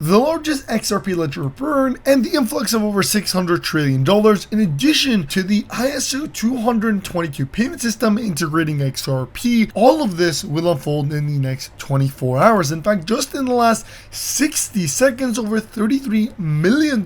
the largest XRP ledger burn, and the influx of over $600 trillion, in addition to the ISO 222 payment system integrating XRP. All of this will unfold in the next 24 hours. In fact, just in the last 60 seconds, over $33 million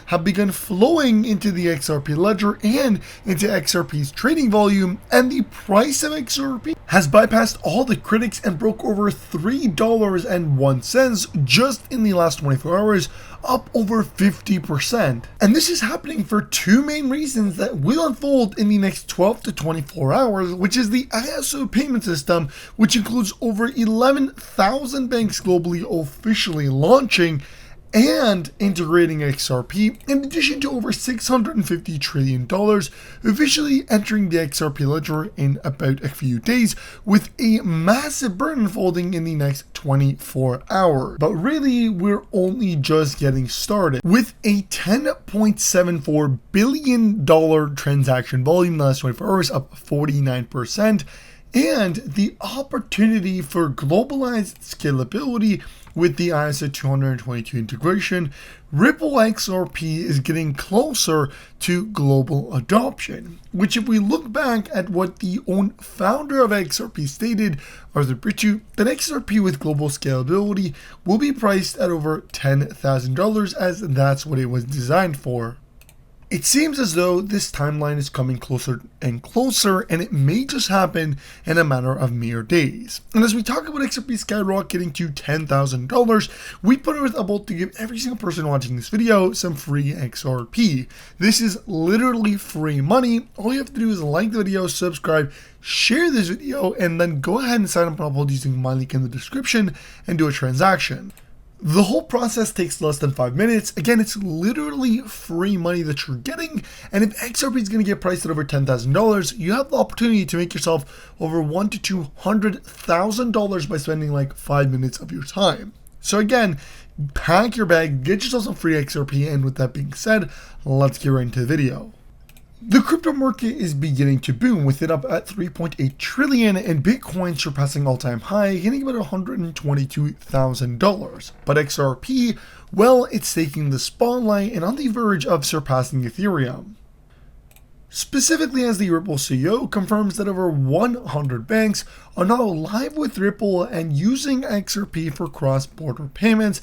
have begun flowing into the XRP ledger and into XRP's trading volume, and the price of XRP has bypassed all the critics and broke over $3.01 just in the last 24 hours, up over 50%. And this is happening for two main reasons that will unfold in the next 12 to 24 hours, which is the ISO payment system, which includes over 11,000 banks globally officially launching and integrating XRP, in addition to over $650 trillion officially entering the XRP ledger in about a few days, with a massive burn unfolding in the next 24 hours. But really, we're only just getting started. With a $10.74 billion transaction volume in the last 24 hours, up 49%, and the opportunity for globalized scalability with the ISO 222 integration, Ripple XRP is getting closer to global adoption, which, if we look back at what the own founder of XRP stated, Arthur Brittu, that XRP with global scalability will be priced at over $10,000, as that's what it was designed for. It seems as though this timeline is coming closer and closer, and it may just happen in a matter of mere days. And as we talk about XRP skyrocketing to $10,000, we put it up to give every single person watching this video some free XRP. This is literally free money. All you have to do is like the video, subscribe, share this video, and then go ahead and sign up on Uphold using my link in the description and do a transaction. The whole process takes less than 5 minutes. Again, it's literally free money that you're getting. And if XRP is going to get priced at over $10,000, you have the opportunity to make yourself over $100,000 to $200,000 by spending like 5 minutes of your time. So again, pack your bag, get yourself some free XRP. And with that being said, let's get right into the video. The crypto market is beginning to boom, with it up at 3.8 trillion and Bitcoin surpassing all-time high, hitting about $122,000. But XRP, well, it's taking the spotlight and on the verge of surpassing Ethereum. Specifically, as the Ripple CEO confirms that over 100 banks are now live with Ripple and using XRP for cross-border payments.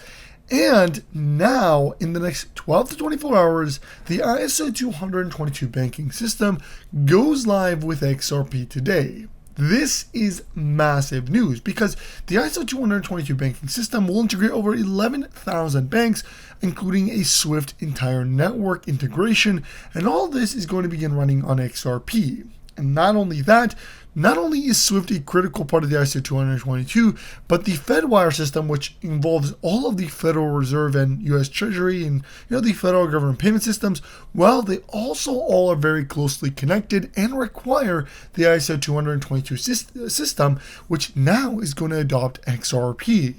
And now, in the next 12 to 24 hours, the ISO 222 banking system goes live with XRP today. This is massive news because the ISO 222 banking system will integrate over 11,000 banks, including a swift entire network integration, and all this is going to begin running on XRP. And not only that, not only is Swift a critical part of the ISO 222, but the Fedwire system, which involves all of the Federal Reserve and U.S. Treasury and the federal government payment systems, well, they also all are very closely connected and require the ISO 222 system, which now is going to adopt XRP.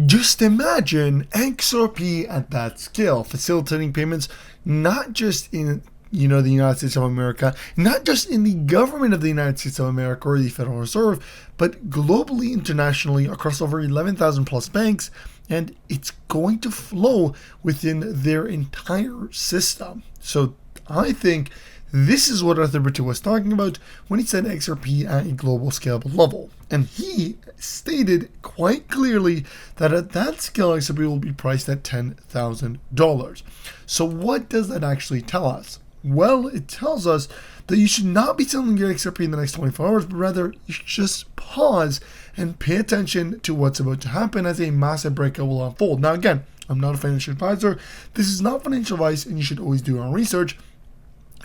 Just imagine XRP at that scale, facilitating payments not just in the United States of America, not just in the government of the United States of America or the Federal Reserve, but globally, internationally, across over 11,000 plus banks, and it's going to flow within their entire system. So I think this is what Arthur Brittu was talking about when he said XRP at a global scalable level. And he stated quite clearly that at that scale, XRP will be priced at $10,000. So what does that actually tell us? Well, it tells us that you should not be selling your XRP in the next 24 hours, but rather you should just pause and pay attention to what's about to happen as a massive breakout will unfold. Now, again, I'm not a financial advisor. This is not financial advice, and you should always do your own research.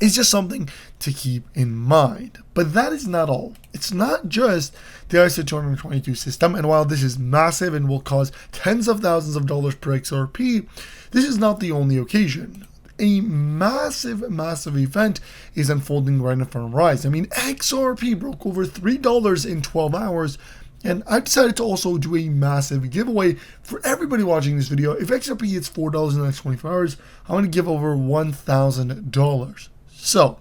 It's just something to keep in mind. But that is not all. It's not just the ISO 222 system, and while this is massive and will cause tens of thousands of dollars per XRP, this is not the only occasion. A massive event is unfolding right in front of our eyes. I mean, XRP broke over $3 in 12 hours, and I decided to also do a massive giveaway for everybody watching this video. If XRP hits $4 in the next 24 hours, I'm going to give over $1,000. So,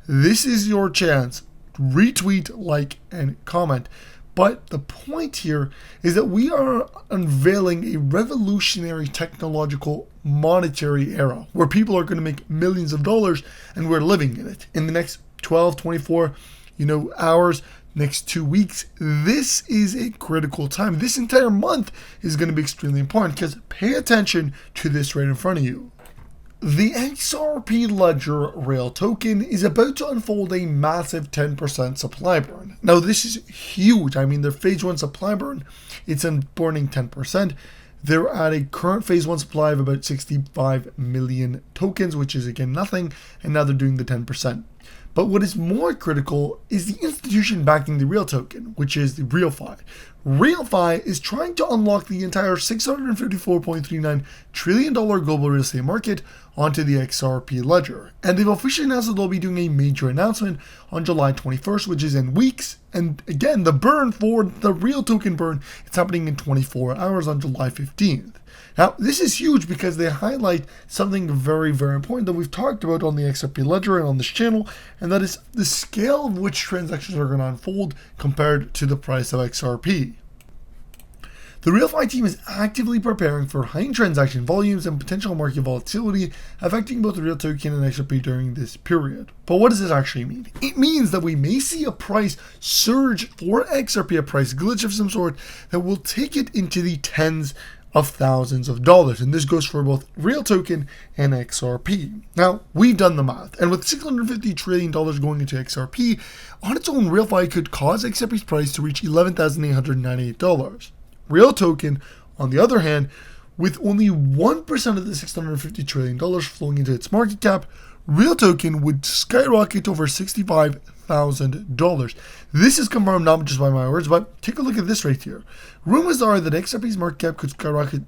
this is your chance. Retweet, like, and comment. But the point here is that we are unveiling a revolutionary technological monetary era where people are going to make millions of dollars, and we're living in it. In the next 12, 24, hours, next 2 weeks, this is a critical time. This entire month is going to be extremely important, because pay attention to this right in front of you. The XRP Ledger Rail token is about to unfold a massive 10% supply burn. Now this is huge. I mean, their phase 1 supply burn, it's burning 10%. They're at a current phase 1 supply of about 65 million tokens, which is again nothing, and now they're doing the 10%. But what is more critical is the institution backing the real token, which is the RealFi. RealFi is trying to unlock the entire $654.39 trillion global real estate market onto the XRP ledger. And they've officially announced that they'll be doing a major announcement on July 21st, which is in weeks. And again, the burn for the real token burn, it's happening in 24 hours on July 15th. Now, this is huge because they highlight something very, very important that we've talked about on the XRP ledger and on this channel, and that is the scale of which transactions are going to unfold compared to the price of XRP. The RealFi team is actively preparing for high transaction volumes and potential market volatility affecting both the real token and XRP during this period. But what does this actually mean? It means that we may see a price surge for XRP, a price glitch of some sort that will take it into the tens of thousands of dollars, and this goes for both real token and XRP. Now, we've done the math, and with $650 trillion going into XRP, on its own, RealFi could cause XRP's price to reach $11,898. Real token, on the other hand, with only 1% of the $650 trillion flowing into its market cap, real token would skyrocket over $65,000. This is confirmed not just by my words, but take a look at this right here. Rumors are that XRP's market cap could skyrocket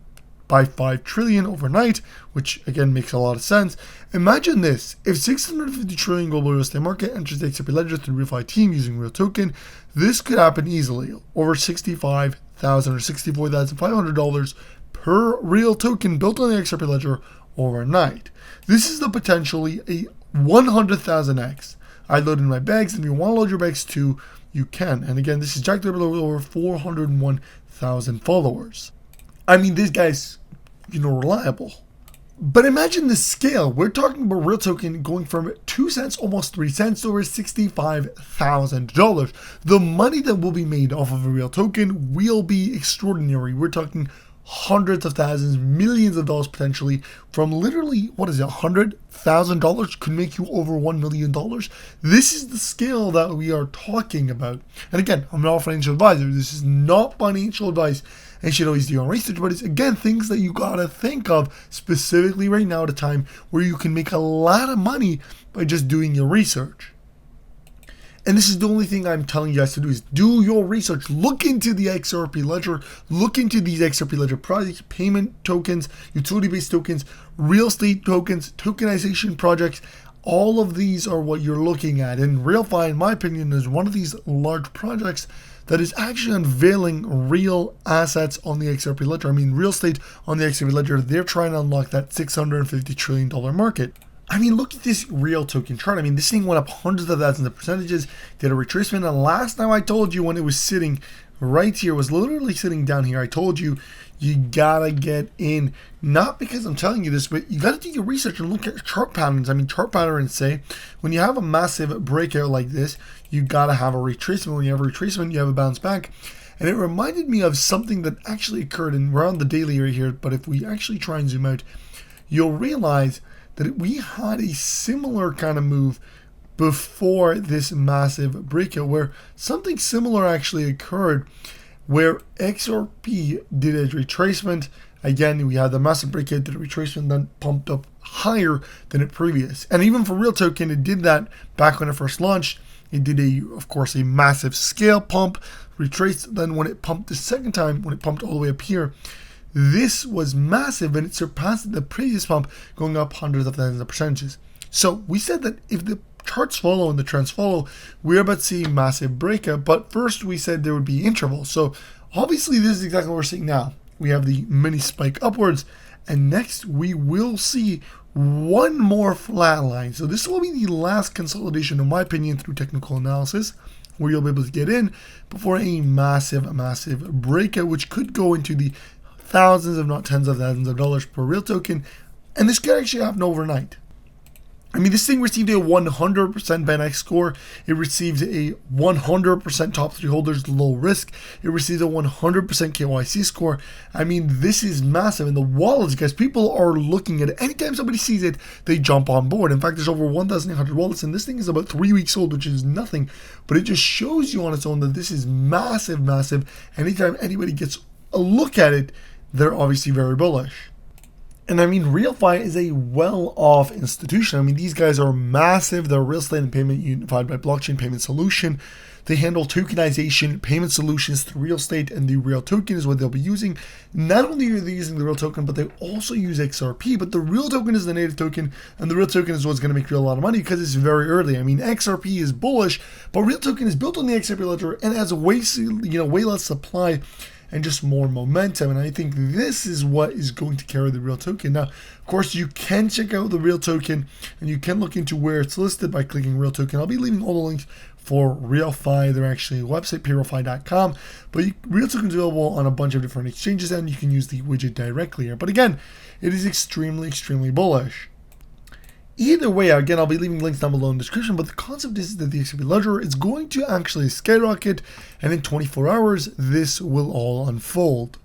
by $5 trillion overnight, which again makes a lot of sense. Imagine this: if $650 trillion global real estate market enters the XRP ledger through the RealFi team using real token, this could happen easily, over $65,000 or $64,500 per real token built on the XRP ledger overnight. This is the potentially a 100,000x. I loaded my bags, and if you want to load your bags too, you can. And again, this is Jack with over 401,000 followers. I mean, this guy's, reliable. But imagine the scale. We're talking about real token going from 2 cents, almost 3 cents, to over $65,000. The money that will be made off of a real token will be extraordinary. We're talking hundreds of thousands, millions of dollars potentially, from literally, $100,000 could make you over $1 million. This is the scale that we are talking about. And again, I'm not a financial advisor. This is not financial advice, and you should always do your own research, but it's again things that you gotta think of specifically right now at a time where you can make a lot of money by just doing your research. And this is the only thing I'm telling you guys to do, is do your research. Look into the XRP ledger. Look into these XRP ledger projects, payment tokens, utility-based tokens, real estate tokens, tokenization projects. All of these are what you're looking at. And RealFi, in my opinion, is one of these large projects that is actually unveiling real assets on the XRP ledger. I mean, real estate on the XRP ledger. They're trying to unlock that $650 trillion market. I mean, look at this real token chart. I mean, this thing went up hundreds of thousands of percentages, did a retracement, and last time I told you when it was sitting right here, was literally sitting down here, I told you, you gotta get in. Not because I'm telling you this, but you gotta do your research and look at chart patterns. I mean, chart patterns say, when you have a massive breakout like this, you gotta have a retracement. When you have a retracement, you have a bounce back. And it reminded me of something that actually occurred, and we're on the daily right here, but if we actually try and zoom out, you'll realize that we had a similar kind of move before this massive breakout, where something similar actually occurred, where XRP did a retracement. Again, we had the massive breakout, did a retracement, then pumped up higher than it previous. And even for real token, it did that back when it first launched. It did of course, a massive scale pump, retraced. Then when it pumped the second time, when it pumped all the way up here, this was massive, and it surpassed the previous pump, going up hundreds of thousands of percentages. So we said that if the charts follow and the trends follow, we're about to see a massive breakout. But first we said there would be intervals. So obviously this is exactly what we're seeing now. We have the mini spike upwards, and next we will see one more flat line. So this will be the last consolidation, in my opinion, through technical analysis. where you'll be able to get in before a massive breakout, which could go into the thousands, if not tens of thousands of dollars per real token. And this could actually happen overnight. I mean, this thing received a 100% BenX score. It received a 100% top 3 holders low risk. It received a 100% KYC score. I mean, this is massive. And the wallets, guys, people are looking at it. Anytime somebody sees it, they jump on board. In fact, there's over 1,800 wallets, and this thing is about 3 weeks old, which is nothing. But it just shows you on its own that this is massive. Anytime anybody gets a look at it, they're obviously very bullish. And I mean, RealFi is a well-off institution. I mean, these guys are massive. They're a real estate and payment unified by blockchain payment solution. They handle tokenization, payment solutions through real estate, and the real token is what they'll be using. Not only are they using the real token, but they also use XRP. But the real token is the native token, and the real token is what's going to make you a lot of money because it's very early. I mean, XRP is bullish, but real token is built on the XRP ledger and has way less supply and just more momentum. And I think this is what is going to carry the real token. Now, of course, you can check out the real token and you can look into where it's listed by clicking real token. I'll be leaving all the links for RealFi. They're actually a website, payrealfi.com. But real token is available on a bunch of different exchanges and you can use the widget directly here. But again, it is extremely bullish. Either way, again, I'll be leaving links down below in the description, but the concept is that the XRP ledger is going to actually skyrocket, and in 24 hours, this will all unfold.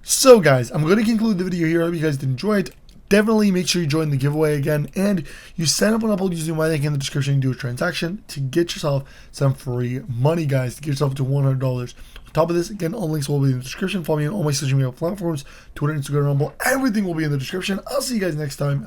So guys, I'm going to conclude the video here. I hope you guys did enjoy it. Definitely make sure you join the giveaway again, and you sign up on Upload using my link in the description and do a transaction to get yourself some free money, guys, to get yourself to $100. On top of this, again, all links will be in the description. Follow me on all my social media platforms, Twitter, Instagram, Rumble. Everything will be in the description. I'll see you guys next time.